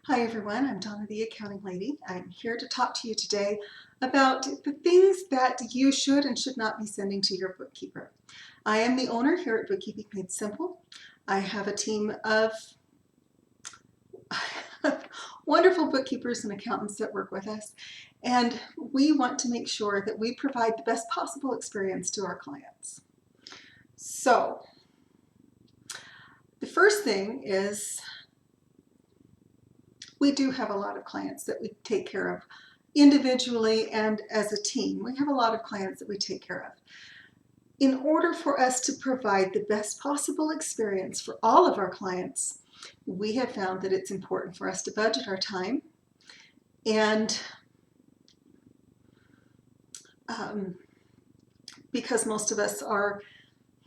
Hi everyone, I'm Donna the Accounting Lady. I'm here to talk to you today about the things that you should and should not be sending to your bookkeeper. I am the owner here at Bookkeeping Made Simple. I have a team of wonderful bookkeepers and accountants that work with us, and we want to make sure that we provide the best possible experience to our clients. So, the first thing is we do have a lot of clients that we take care of individually and as a team. We have a lot of clients that we take care of. In order for us to provide the best possible experience for all of our clients, we have found that it's important for us to budget our time, and because most of us are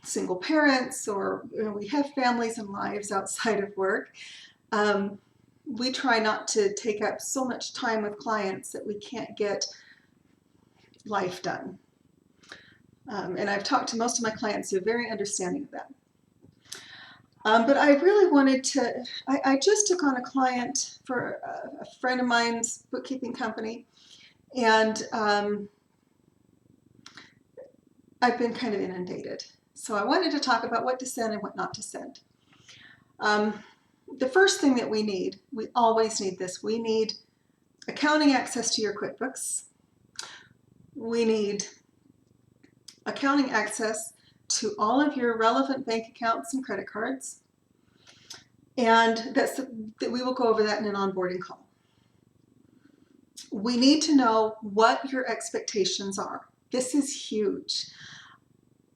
single parents or we have families and lives outside of work, we try not to take up so much time with clients that we can't get life done. And I've talked to most of my clients who are very understanding of that. But I really wanted to, I just took on a client for a friend of mine's bookkeeping company, and I've been kind of inundated. So I wanted to talk about what to send and what not to send. The first thing that we always need this, we need accounting access to your QuickBooks. We need accounting access to all of your relevant bank accounts and credit cards. And that we will go over that in an onboarding call. We need to know what your expectations are. This is huge.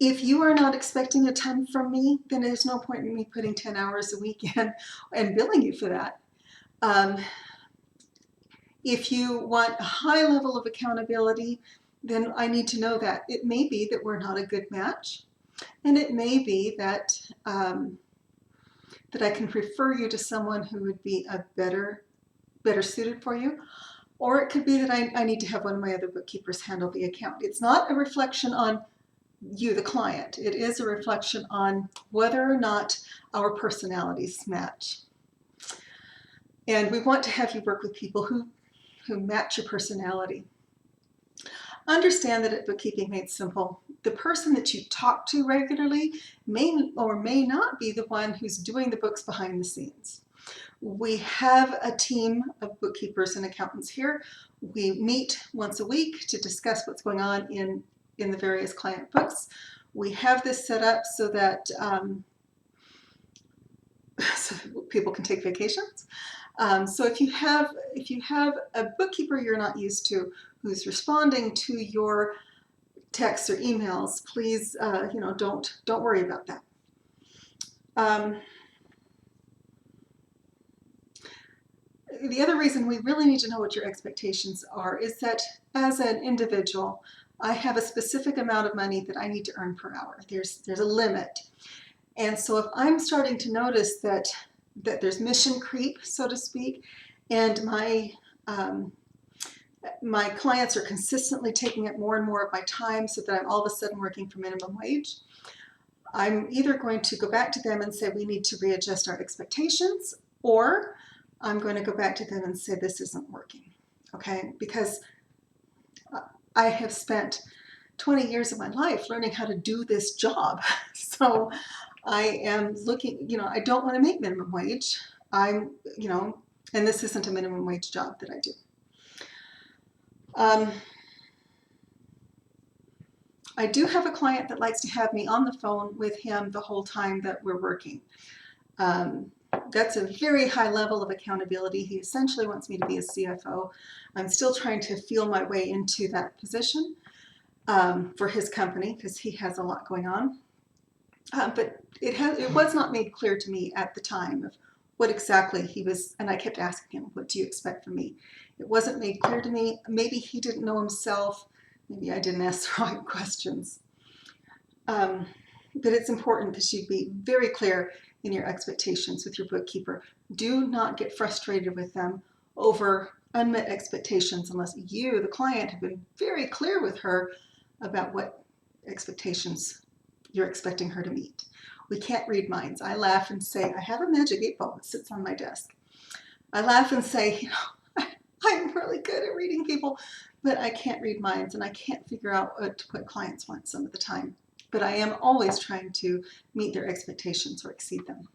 If you are not expecting a ton from me, then there's no point in me putting 10 hours a week in and billing you for that. If you want a high level of accountability, then I need to know that. It may be that we're not a good match, and it may be that that I can refer you to someone who would be a better suited for you, or it could be that I need to have one of my other bookkeepers handle the account. It's not a reflection on you, the client. It is a reflection on whether or not our personalities match. And we want to have you work with people who match your personality. Understand that at Bookkeeping Made Simple, the person that you talk to regularly may or may not be the one who's doing the books behind the scenes. We have a team of bookkeepers and accountants here. We meet once a week to discuss what's going on in the various client books. We have this set up so that so people can take vacations. So if you have a bookkeeper you're not used to who's responding to your texts or emails, please don't worry about that. The other reason we really need to know what your expectations are is that as an individual, I have a specific amount of money that I need to earn per hour. There's a limit. And so if I'm starting to notice that there's mission creep, so to speak, and my clients are consistently taking up more and more of my time so that I'm all of a sudden working for minimum wage, I'm either going to go back to them and say we need to readjust our expectations, or I'm going to go back to them and say this isn't working, okay? Because I have spent 20 years of my life learning how to do this job. So I am looking, I don't want to make minimum wage. And this isn't a minimum wage job that I do. I do have a client that likes to have me on the phone with him the whole time that we're working. That's a very high level of accountability. He essentially wants me to be a CFO. I'm still trying to feel my way into that position for his company because he has a lot going on. But it was not made clear to me at the time of what exactly he was, and I kept asking him, what do you expect from me? It wasn't made clear to me. Maybe he didn't know himself. Maybe I didn't ask the right questions. But it's important that you be very clear in your expectations with your bookkeeper. Do not get frustrated with them over unmet expectations unless you, the client, have been very clear with her about what expectations you're expecting her to meet. We can't read minds. I laugh and say, I have a magic 8 ball that sits on my desk. I laugh and say, I'm really good at reading people, but I can't read minds, and I can't figure out what clients want some of the time. But I am always trying to meet their expectations or exceed them.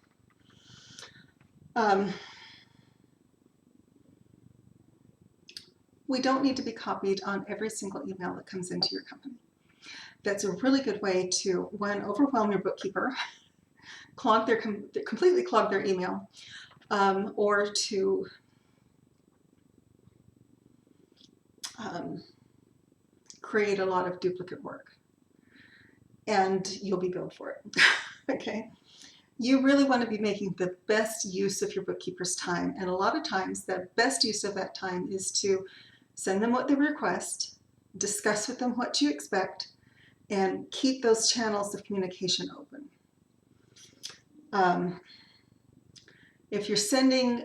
We don't need to be copied on every single email that comes into your company. That's a really good way to, one, overwhelm your bookkeeper, completely clog their email, or to create a lot of duplicate work, and you'll be billed for it. Okay. You really want to be making the best use of your bookkeeper's time, and a lot of times the best use of that time is to send them what they request, discuss with them what you expect, and keep those channels of communication open. If you're sending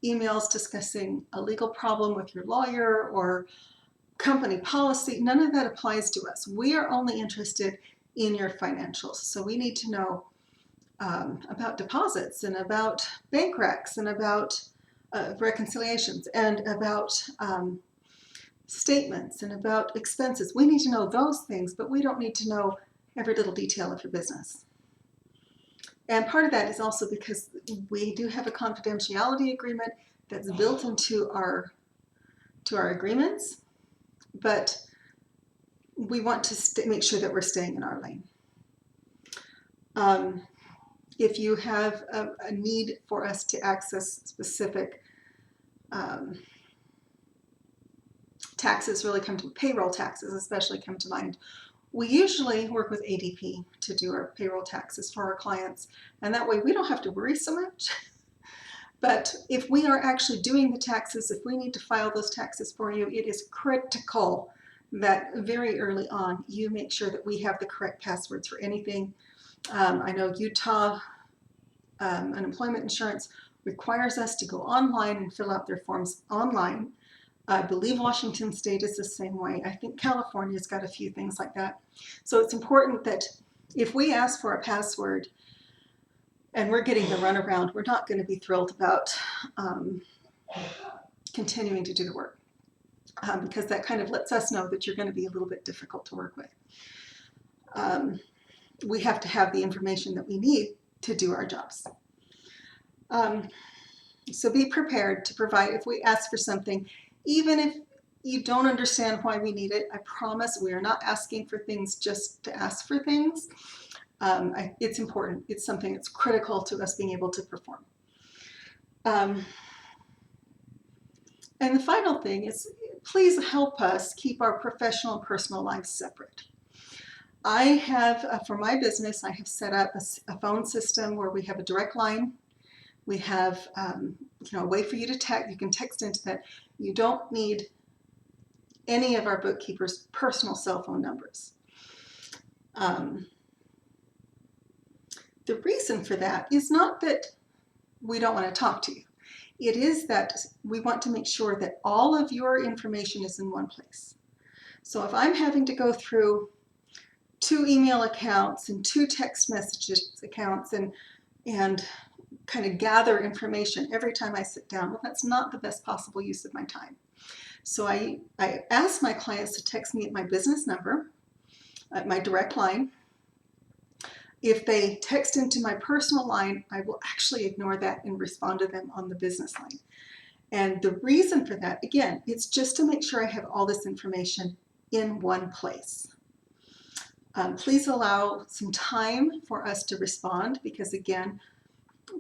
emails discussing a legal problem with your lawyer or company policy, none of that applies to us. We are only interested in your financials. So we need to know about deposits and about bank recs and about reconciliations and about statements and about expenses. We need to know those things, but we don't need to know every little detail of your business. And part of that is also because we do have a confidentiality agreement that's built into our agreements, but we want to make sure that we're staying in our lane. If you have a need for us to access specific taxes, really payroll taxes especially come to mind. We usually work with ADP to do our payroll taxes for our clients, and that way we don't have to worry so much. But if we are actually doing the taxes, if we need to file those taxes for you, it is critical that very early on you make sure that we have the correct passwords for anything. I know Utah unemployment insurance requires us to go online and fill out their forms online. I believe Washington State is the same way. I think California's got a few things like that. So it's important that if we ask for a password and we're getting the runaround, we're not going to be thrilled about continuing to do the work, because that kind of lets us know that you're going to be a little bit difficult to work with. We have to have the information that we need to do our jobs. So be prepared to provide, if we ask for something, even if you don't understand why we need it, I promise we are not asking for things just to ask for things. It's important. It's something that's critical to us being able to perform. And the final thing is, please help us keep our professional and personal lives separate. I have, for my business, I have set up a phone system where we have a direct line. We have a way for you to text. You can text into that. You don't need any of our bookkeepers' personal cell phone numbers. The reason for that is not that we don't want to talk to you. It is that we want to make sure that all of your information is in one place. So if I'm having to go through 2 email accounts and 2 text messages accounts and kind of gather information every time I sit down, well, that's not the best possible use of my time. So I ask my clients to text me at my business number, at my direct line. If they text into my personal line, I will actually ignore that and respond to them on the business line. And the reason for that, again, it's just to make sure I have all this information in one place. Please allow some time for us to respond, because again,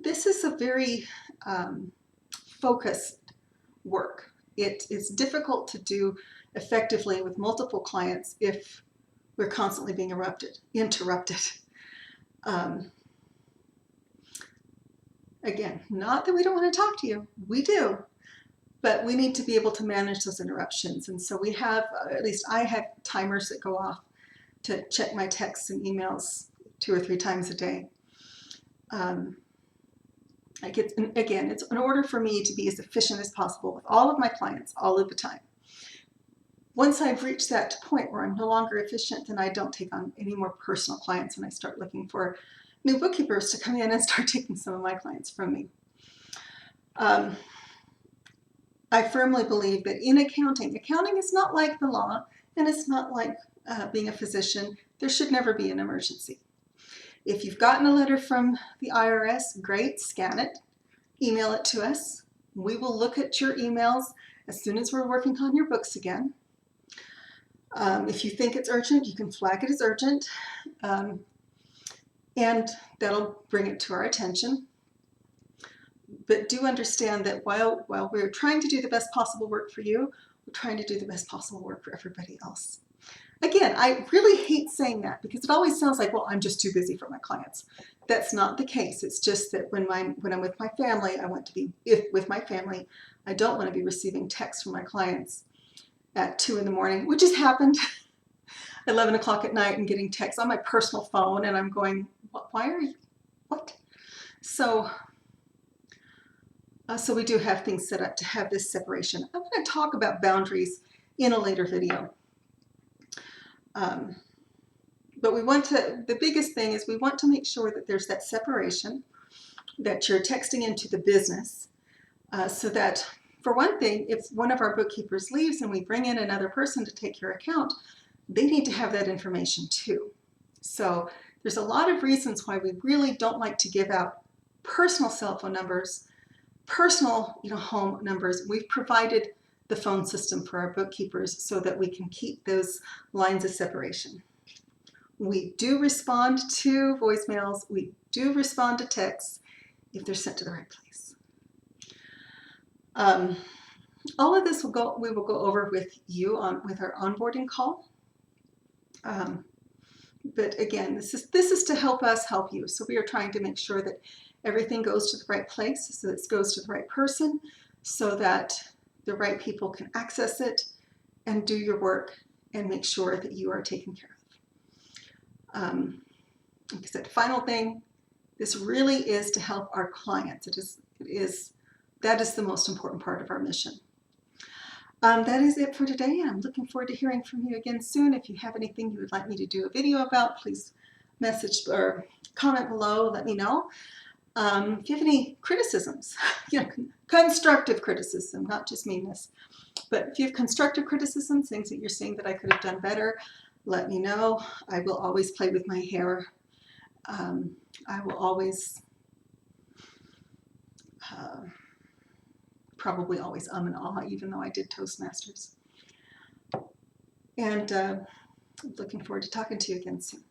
this is a very focused work. It is difficult to do effectively with multiple clients if we're constantly being interrupted. Again, not that we don't want to talk to you, we do, but we need to be able to manage those interruptions. And so we have, at least I have timers that go off to check my texts and emails 2 or 3 times a day. Again, it's in order for me to be as efficient as possible with all of my clients all of the time. Once I've reached that point where I'm no longer efficient, then I don't take on any more personal clients, and I start looking for new bookkeepers to come in and start taking some of my clients from me. I firmly believe that in accounting is not like the law, and it's not like being a physician. There should never be an emergency. If you've gotten a letter from the IRS, great, scan it, email it to us. We will look at your emails as soon as we're working on your books again. If you think it's urgent, you can flag it as urgent, and that'll bring it to our attention. But do understand that while we're trying to do the best possible work for you, we're trying to do the best possible work for everybody else. Again, I really hate saying that because it always sounds like, well, I'm just too busy for my clients. That's not the case. It's just that when I'm with my family, I want to be with my family. I don't want to be receiving texts from my clients at 2 in the morning, which has happened 11 o'clock at night, and getting texts on my personal phone, and I'm going, why are you, what? So we do have things set up to have this separation. I'm going to talk about boundaries in a later video. But we want to, the biggest thing is we want to make sure that there's that separation, that you're texting into the business, so that, for one thing, if one of our bookkeepers leaves and we bring in another person to take your account, they need to have that information too. So there's a lot of reasons why we really don't like to give out personal cell phone numbers, personal home numbers. We've provided the phone system for our bookkeepers so that we can keep those lines of separation. We do respond to voicemails. We do respond to texts if they're sent to the right place. All of this we will go over with you with our onboarding call. But again, this is to help us help you. So we are trying to make sure that everything goes to the right place, so it goes to the right person, so that the right people can access it and do your work and make sure that you are taken care of. Like I said, final thing, this really is to help our clients. That is the most important part of our mission. That is it for today. I'm looking forward to hearing from you again soon. If you have anything you would like me to do a video about, please message or comment below, let me know. If you have any criticisms, constructive criticism, not just meanness, but if you have constructive criticisms, things that you're seeing that I could have done better, let me know. I will always play with my hair. I will always, probably always and ah, even though I did Toastmasters. And I'm looking forward to talking to you again soon.